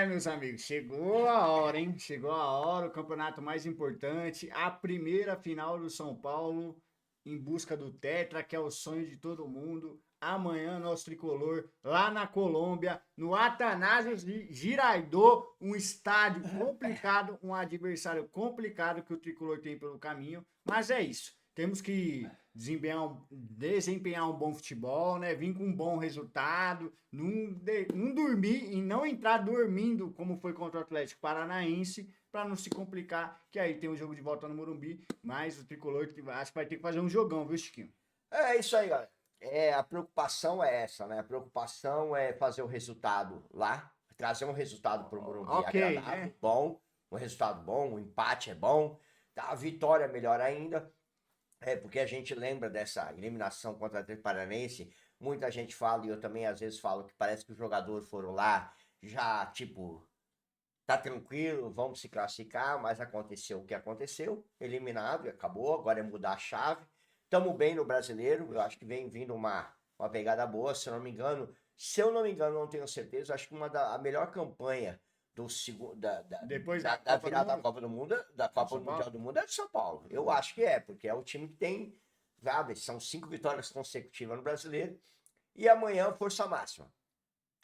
Meus amigos, chegou a hora, hein? Chegou a hora, o campeonato mais importante, a primeira final do São Paulo em busca do Tetra, que é o sonho de todo mundo. Amanhã, nosso tricolor lá na Colômbia, no Atanásio Girardot, um estádio complicado, um adversário complicado que o tricolor tem pelo caminho, mas é isso. Temos que desempenhar um bom futebol, né? Vir com um bom resultado, não dormir e não entrar dormindo, como foi contra o Atlético Paranaense, para não se complicar, que aí tem um jogo de volta no Morumbi, mas o tricolor acho que vai ter que fazer um jogão, viu, Chiquinho? É isso aí, galera. A preocupação é essa, né? A preocupação é fazer o resultado lá, trazer um resultado para o Morumbi Ok, agradável, né? bom, um resultado bom, um empate é bom, tá? A vitória é melhor ainda, porque a gente lembra dessa eliminação contra o Atlético Paranaense, muita gente fala, e eu também às vezes falo, que parece que os jogadores foram lá já, tipo, tá tranquilo, vamos se classificar, mas aconteceu o que aconteceu, eliminado e acabou, agora é mudar a chave. Estamos bem no brasileiro, eu acho que vem vindo uma pegada boa, se eu não me engano, não tenho certeza, acho que a melhor campanha do segundo, Depois da da Copa do virada da Mundo, Copa do Mundo, da é o Copa São Mundial Paulo? do Mundo é de São Paulo. Eu acho que é, porque é o time que tem, sabe, são 5 vitórias consecutivas no brasileiro, e amanhã força máxima.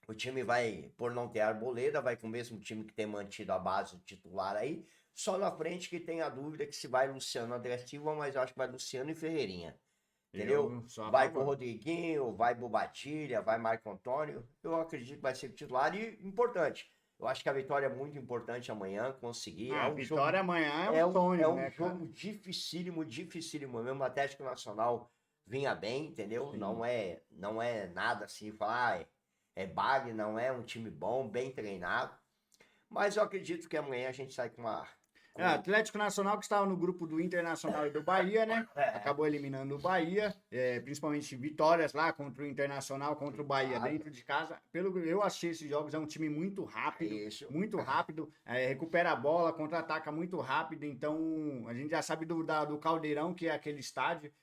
O time vai, por não ter Arboleda, vai com o mesmo time que tem mantido a base titular aí. Só na frente que tem a dúvida que se vai Luciano André Silva, mas eu acho que vai Luciano e Ferreirinha. Entendeu? Eu sou a Vai com o favor. Rodriguinho, vai Bobatilha, vai Marco Antônio. Eu acredito que vai ser titular e importante. Eu acho que a vitória é muito importante amanhã, conseguir. Ah, vitória amanhã é um É sonho, um né, cara? jogo dificílimo, dificílimo mesmo. O Atlético Nacional vinha bem, entendeu? Sim. Não é nada assim, falar, é baile, não é um time bom, bem treinado. Mas eu acredito que amanhã a gente sai com uma. Com, Atlético Nacional que estava no grupo do Internacional e do Bahia, né? é, Acabou eliminando o Bahia, principalmente vitórias lá contra o Internacional, contra o Bahia casa, dentro de casa. Pelo que eu achei esses jogos, é um time é isso. muito rápido, recupera a bola, contra-ataca muito rápido. Então a gente já sabe do Caldeirão, que é aquele estádio.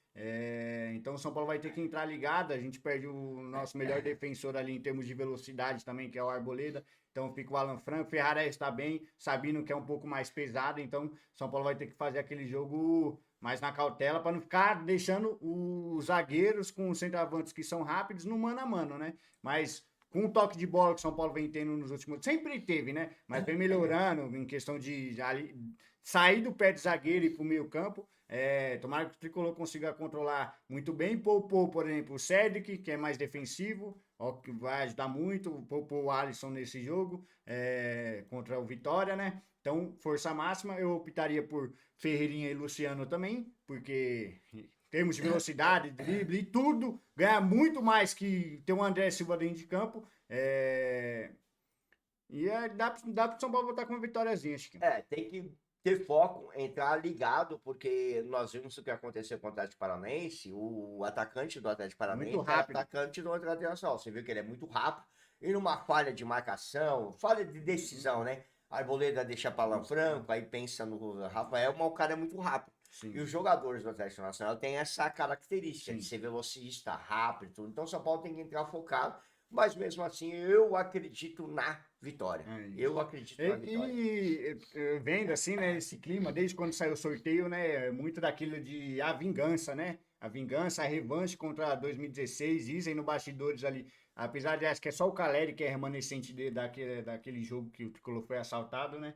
Então o São Paulo vai ter que entrar ligado. A gente perde o nosso melhor defensor ali em termos de velocidade também, que é o Arboleda. Então fica o Alan Franco, Ferrarese está bem, Sabino que é um pouco mais pesado, então São Paulo vai ter que fazer aquele jogo mais na cautela para não ficar deixando os zagueiros com os centroavantes que são rápidos no mano a mano, né? Mas com o toque de bola que o São Paulo vem tendo nos últimos, sempre teve, né? Mas vem melhorando em questão de ali, sair do pé de zagueiro e para o meio campo. Tomara que o Tricolor consiga controlar muito bem. Poupou, por exemplo, o Cedric, que é mais defensivo, ó, que vai ajudar muito. Poupou o Alisson nesse jogo contra o Vitória, né? Então, força máxima. Eu optaria por Ferreirinha e Luciano também, porque em termos de velocidade, drible e tudo, ganha muito mais que ter um André Silva dentro de campo. Dá pro São Paulo botar com uma vitóriazinha, acho que. Tem que ter foco, entrar ligado, porque nós vimos o que aconteceu com o Atlético Paranaense. O atacante do Atlético Muito Paranaense era rápido. atacante do Atlético Nacional. Você viu que ele é muito rápido. E numa falha de marcação, falha de decisão, né? A Arboleda deixa para Alan Franco, aí pensa no Rafael, mas o cara é muito rápido. E Sim, os jogadores do Atlético Nacional têm essa característica de sim. ser velocista, rápido, tudo. Então o São Paulo tem que entrar focado, mas mesmo assim eu acredito na vitória. É Eu isso. acredito na vitória. Vendo assim, né, esse clima, desde quando saiu o sorteio, né, muito daquilo de a vingança, né? A vingança, a revanche contra 2016, dizem no bastidores ali. Apesar de acho que é só o Caleri que é remanescente daquele jogo que o Tricolor foi assaltado, né?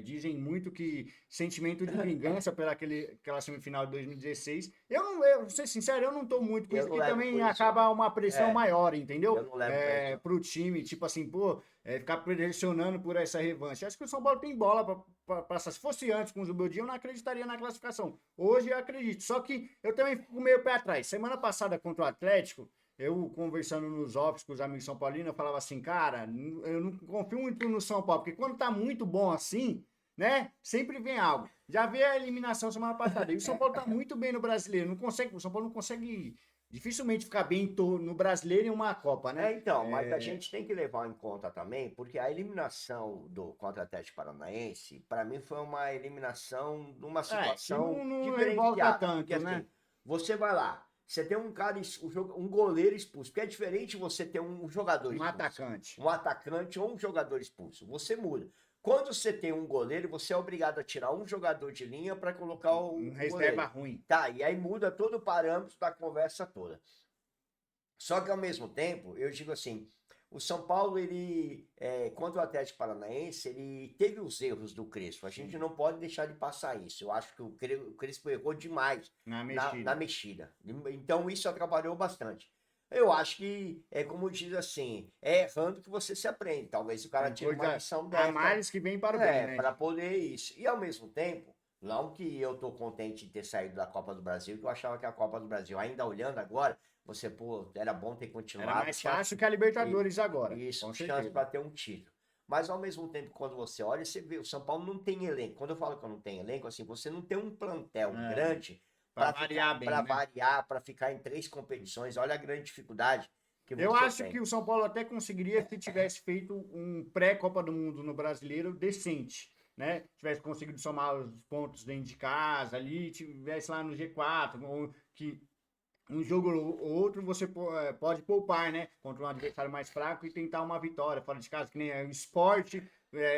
Dizem muito que sentimento de vingança aquela semifinal de 2016. Eu, vou ser sincero, eu não tô muito com Eu isso, não que levo também por isso, não. acaba uma pressão É, maior, eu entendeu? não levo por isso, não. Pro time, tipo assim, pô, ficar pressionando por essa revanche. Acho que o São Paulo tem bola para passar. Se fosse antes com o Zubeldia, eu não acreditaria na classificação. Hoje eu acredito. Só que eu também fico meio pé atrás. Semana passada contra o Atlético, eu conversando nos offs com os amigos São Paulinos, eu falava assim, cara, eu não confio muito no São Paulo, porque quando tá muito bom assim, né? Sempre vem algo. Já vi a eliminação semana passada. E o São Paulo tá muito bem no brasileiro. Não consegue, o São Paulo não consegue dificilmente ficar bem no brasileiro em uma Copa, né? Então, mas a gente tem que levar em conta também, porque a eliminação do contra o Atlético Paranaense, para mim foi uma eliminação numa Que situação não revolta diferenciada. Porque tanto, né? assim, você vai lá. você tem um cara, um goleiro expulso. Porque é diferente você ter um jogador expulso. atacante. Um atacante ou um jogador expulso. Você muda. Quando você tem um goleiro, você é obrigado a tirar um jogador de linha para colocar Um o reserva goleiro. ruim. Tá, e aí muda todo o parâmetro da conversa toda. Só que ao mesmo tempo, eu digo assim, o São Paulo, ele, contra o Atlético Paranaense, ele teve os erros do Crespo. A gente não pode deixar de passar isso. Eu acho que o Crespo errou demais Na na mexida. mexida. Então isso atrapalhou bastante. Eu acho que é como diz assim, é errando que você se aprende. Talvez o cara Tem tire uma coisa lição a dessa. mais que vem para o bem, né? Para poder isso. E ao mesmo tempo, não que eu tô contente de ter saído da Copa do Brasil, que eu achava que a Copa do Brasil, ainda olhando agora, você, pô, era bom ter continuado. Era mais tinha fácil que a Libertadores agora. isso, Com chance certeza. para ter um título. Mas ao mesmo tempo, quando você olha, você vê, o São Paulo não tem elenco. Quando eu falo que eu não tenho elenco, assim, você não tem um plantel grande Para para variar bem, para né? variar, para ficar em 3 competições. Olha a grande dificuldade que Eu você acho tem. que o São Paulo até conseguiria se tivesse feito um pré-Copa do Mundo no Brasileiro decente, né? Tivesse conseguido somar os pontos dentro de casa ali, tivesse lá no G4, ou que um jogo ou outro você pode poupar, né? Contra um adversário mais fraco e tentar uma vitória fora de casa, que nem o Sport,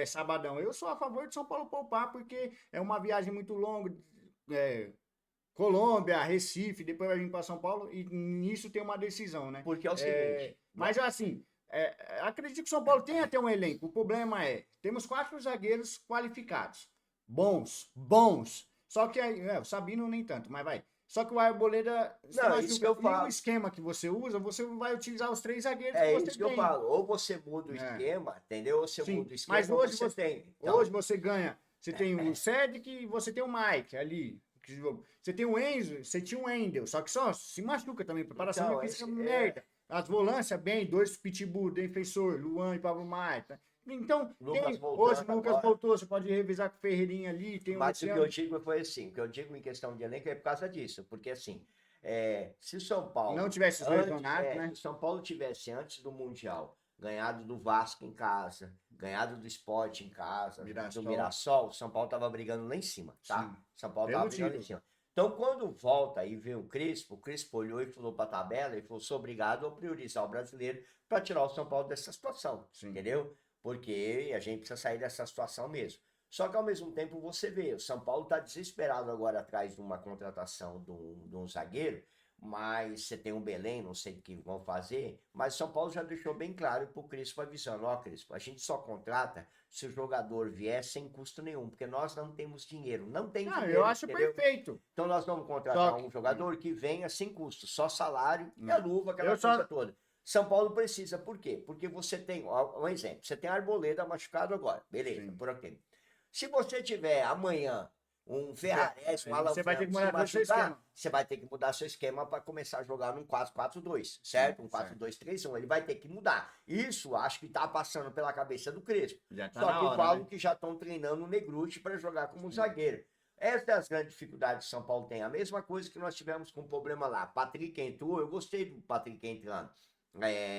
sabadão. Eu sou a favor de São Paulo poupar, porque é uma viagem muito longa, é, Colômbia, Recife, depois vai vir para São Paulo e nisso tem uma decisão, né? Porque é o seguinte, Mas assim, acredito que o São Paulo tem até um elenco. O problema temos 4 zagueiros qualificados, bons. Só que aí, o Sabino nem tanto, mas vai. Só que o Arboleda se não, isso que eu machuca. E o falo. esquema que você usa, você vai utilizar os 3 zagueiros que É você isso que eu tem. falo. Ou você muda o É. esquema, entendeu? Ou você Sim, muda o esquema, mas ou hoje você você, tem. Então, hoje você ganha. Você tem o Cedric e você tem o Mike ali. Você tem o Enzo, você tinha o Wendel, só que só se machuca também. Preparação então física merda. As volâncias, bem, 2 pitbull, defensor, Luan e Pablo Maia. Então, Lucas hoje voltando o Lucas agora. voltou, você pode revisar com o Ferreirinha ali, tem o Mas o que Luciano. eu digo foi assim, o que eu digo em questão de elenco é por causa disso, porque assim, se o São Não Paulo, tivesse os lesionados, se né? o São Paulo tivesse antes do Mundial ganhado do Vasco em casa, ganhado do Sport em casa, do Mirassol, o São Paulo tava brigando lá em cima, tá? Sim. São Paulo Pelo tava brigando lá em título. cima. Então, quando volta e vê o Crespo olhou e falou para a tabela e falou: sou obrigado a priorizar o brasileiro para tirar o São Paulo dessa situação, Sim. entendeu? Porque a gente precisa sair dessa situação mesmo. Só que ao mesmo tempo você vê, o São Paulo está desesperado agora atrás de uma contratação de um zagueiro, mas você tem um Belém, não sei o que vão fazer, mas o São Paulo já deixou bem claro para o Crespo avisando: ó, Crespo, a gente só contrata se o jogador vier sem custo nenhum, porque nós não temos dinheiro, não tem dinheiro, Eu acho entendeu? perfeito. Então nós vamos contratar um jogador que venha sem custo, só salário e a luva, aquela coisa toda. São Paulo precisa, por quê? Porque você tem, um exemplo, você tem a Arboleda machucado agora, beleza, por aqui. Se você tiver amanhã um Ferrares, um Alan Franco se machucar, você vai ter que mudar seu esquema para começar a jogar num 4-4-2, certo? Um 4-2-3-1, ele vai ter que mudar. Isso acho que está passando pela cabeça do Crespo. Só que falam que já estão treinando o Negruti para jogar como zagueiro. Essa é as grandes dificuldades que São Paulo tem. A mesma coisa que nós tivemos com o problema lá. Patrick entrou, eu gostei do Patrick entrando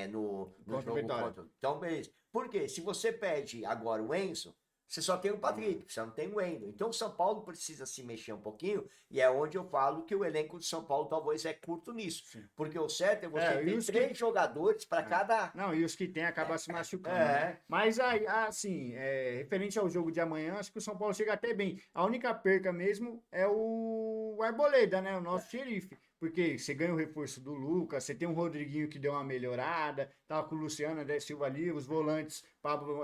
no jogo contra. Então, beleza. Por quê? Se você pede agora o Enzo, você só tem o Patrick, você não tem o Wendel. Então o São Paulo precisa se mexer um pouquinho, e é onde eu falo que o elenco de São Paulo talvez é curto nisso. Sim. Porque o certo é você ter 3 jogadores para cada. Não, e os que tem acabam se machucando. Né? Mas assim, referente ao jogo de amanhã, acho que o São Paulo chega até bem. A única perca mesmo é o Arboleda, né? O nosso xerife. Porque você ganha o reforço do Lucas, você tem um Rodriguinho que deu uma melhorada, tava com o Luciano, André Silva ali, os volantes, Pablo.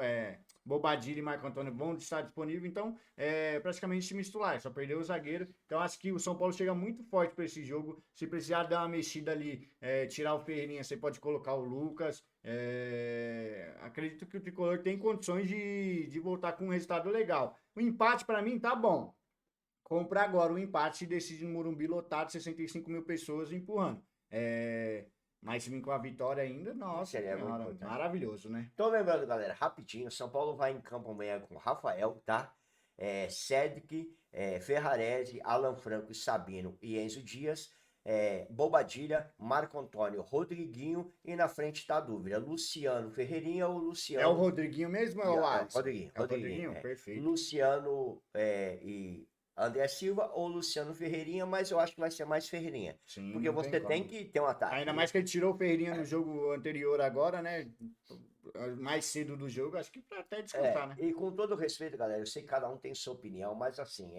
Bobadilha e Marco Antônio vão estar disponível, então praticamente time titular, só perdeu o zagueiro. Então acho que o São Paulo chega muito forte para esse jogo. Se precisar dar uma mexida ali, tirar o Ferreirinha, você pode colocar o Lucas. Acredito que o Tricolor tem condições de voltar com um resultado legal. O empate para mim tá bom. Compra agora o empate e decide no Morumbi lotado, 65 mil pessoas empurrando. Mas se vir com a vitória ainda, nossa senhora, maravilhoso, né? Então lembrando, galera, rapidinho, São Paulo vai em campo amanhã com Rafael, tá? Cedric, Ferrarese, Alan Franco, Sabino e Enzo Dias, Bobadilha, Marco Antônio, Rodriguinho e na frente tá a dúvida, Luciano Ferreirinha ou Luciano... É o Rodriguinho mesmo ou é o Alisson? Rodriguinho, Rodriguinho, perfeito. Luciano e André Silva ou Luciano Ferreirinha, mas eu acho que vai ser mais Ferreirinha. Sim, Porque não você tem como. que ter um ataque. Ainda Né? mais que ele tirou o Ferreirinha no jogo anterior agora, né? Mais cedo do jogo, acho que pra até descansar, né? E com todo respeito, galera, eu sei que cada um tem sua opinião, mas assim,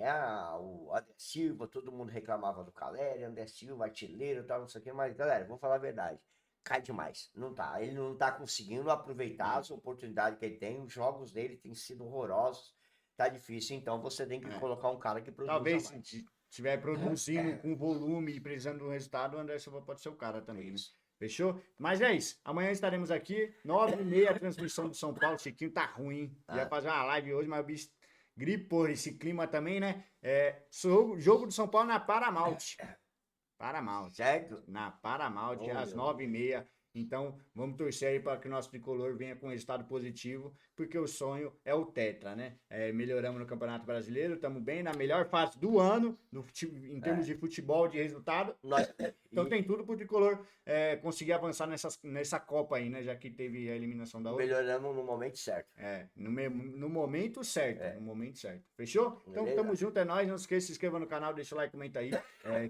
o André Silva, todo mundo reclamava do Caleri, André Silva, artilheiro e tal, não sei o que, mas galera, vou falar a verdade, cai demais, não tá, ele não tá conseguindo aproveitar É, as oportunidades que ele tem, os jogos dele têm sido horrorosos, tá difícil, então você tem que é. colocar um cara que produza Talvez mais. se tiver produzindo com volume e precisando do resultado, o André Silva pode ser o cara É também, né? isso. Fechou? Mas é isso. Amanhã estaremos aqui, 9h30, a transmissão do São Paulo. Chiquinho tá ruim, hein? Ia Ah, fazer uma live hoje, mas o bicho gripou esse clima também, né? Jogo do São Paulo na Paramount. Paramount. certo? Na Paramount, Oh, às meu Deus. 9h30. Então, vamos torcer aí para que o nosso tricolor venha com resultado positivo, porque o sonho é o Tetra, né? Melhoramos no Campeonato Brasileiro, estamos bem, na melhor fase do ano, em termos É. de futebol, de resultado. Nós, Então, e tem tudo para o tricolor conseguir avançar nessa Copa aí, né? Já que teve a eliminação da outra. melhoramos no momento certo. No momento certo, É. no momento certo. Fechou? Então, Beleza? tamo junto, é nóis. Não esqueça de se inscreva no canal, deixa o like, comenta aí.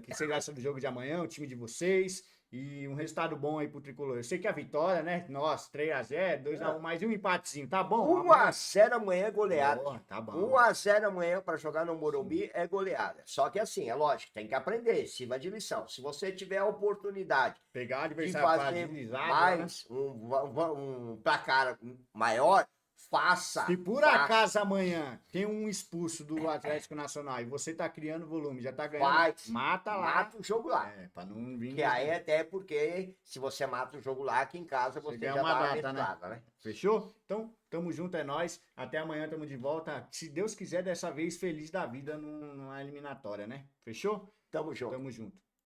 Que você gosta do jogo de amanhã, o time de vocês. E um resultado bom aí pro Tricolor. Eu sei que a vitória, né? Nossa, 3x0, 2x1, mais um empatezinho, tá bom? 1x0 amanhã é goleada. Boa, tá bom. 1x0 amanhã para jogar no Morumbi é goleada. Só que assim, é lógico, tem que aprender, sirva de lição. Se você tiver a oportunidade Pegar o de adversário fazer fragilizado, né? mais um placar maior, faça. Se por faça, acaso amanhã tem um expulso do Atlético Nacional e você tá criando volume, já tá ganhando, faz, mata lá. mata o jogo lá. Pra não vir. Que aí até porque se você mata o jogo lá, aqui em casa você ganha já uma dá uma data, né? mesclada, né? Fechou? Então, tamo junto, é nóis. Até amanhã, tamo de volta. Se Deus quiser, dessa vez feliz da vida numa eliminatória, né? Fechou? Tamo junto. Tamo junto.